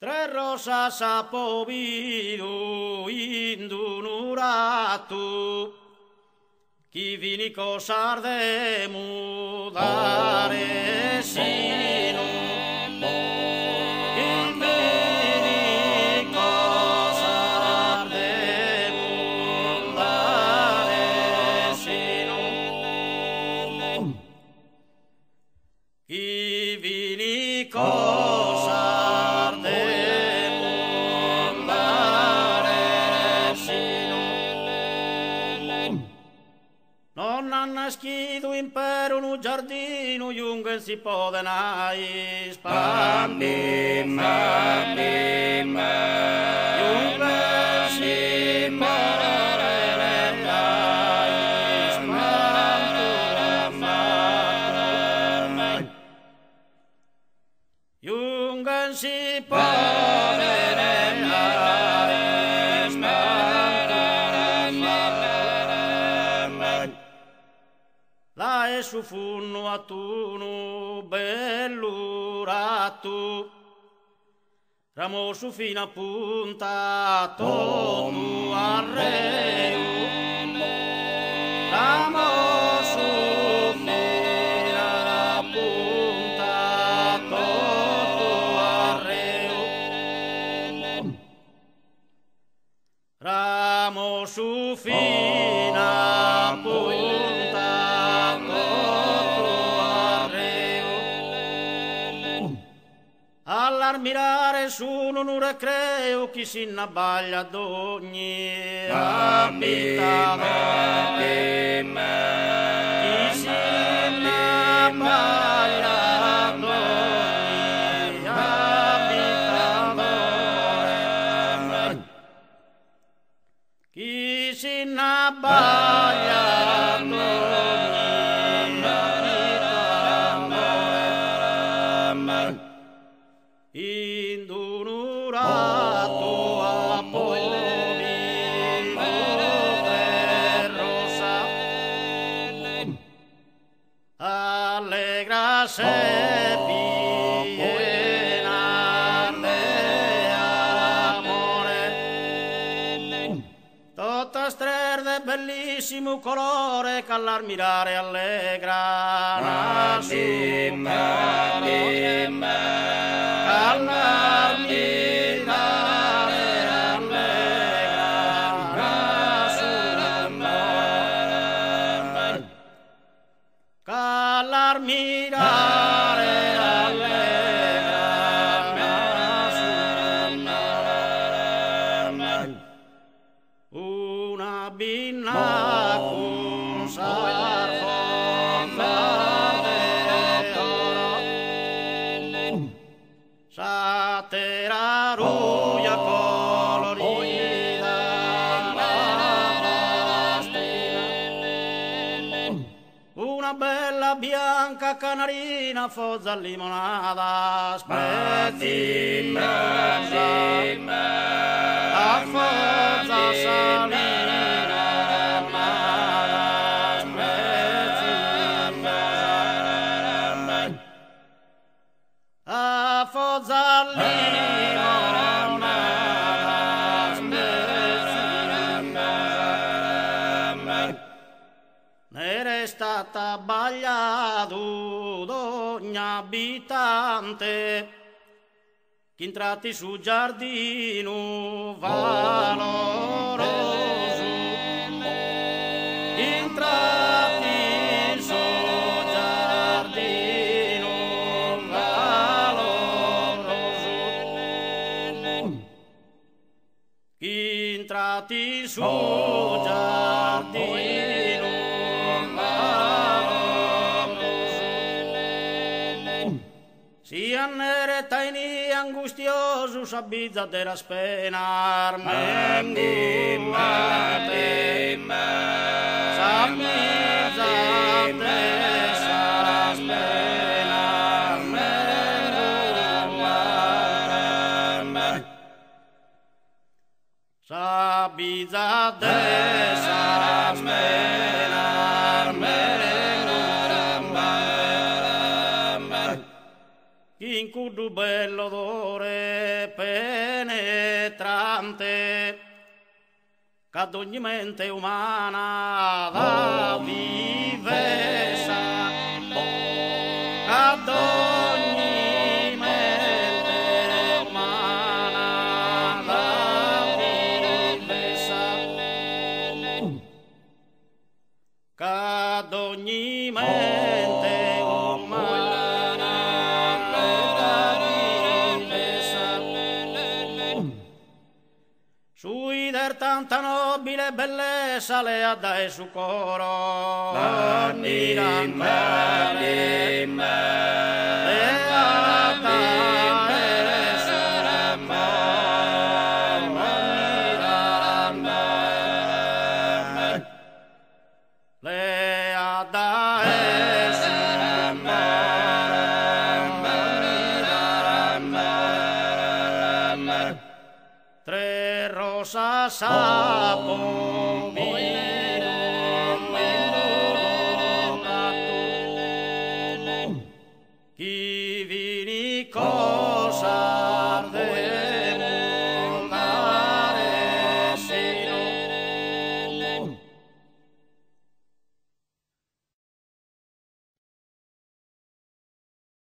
Tre rosas apovido indunuratu, chi vini cosarde mudare sino. Nascido impero no giardino, jungen si podenai spambimma, jungen si podenai spambimma, jungen si podenai spambimma. La e su funno a tuno belluratu, ramo su fino a punta tu arreo, ramo su fino a punta tu arreo, ramo su fino a punta. All'armirare sono un recreo, chi si innabaglia ad ogni abitare, chi si innabaglia ad ogni abitare, chi si innabaglia ad ogni abitare. Indunurato a povino e rosa, allegra sepi piena de amore, tutta strerde bellissimo colore che all'armirare allegra una binna con satera ruia colorida, una bella bianca canarina fozza limonada, spezzi a fozza salina, a fozza limonada, n'era stata bagliato d'ogni abitante, chi entrati su giardino valoroso, entrati su giardino valoroso, chi entrati su giardino valoroso, si annere taini angustioso s'abbizza della spenar mengumate, s'abbizza della spenar mengumate, s'abbizza della spenar mengumate, chi in cudo bello odore penetrante che ogni mente umana da vivesa, che ogni mente umana da vivesa, che ogni mente umana da vivesa, sui der tanta nobile bellezza le ha dai su coro, le ha dai su le ha dai su tre rosa sapo chi vini cosa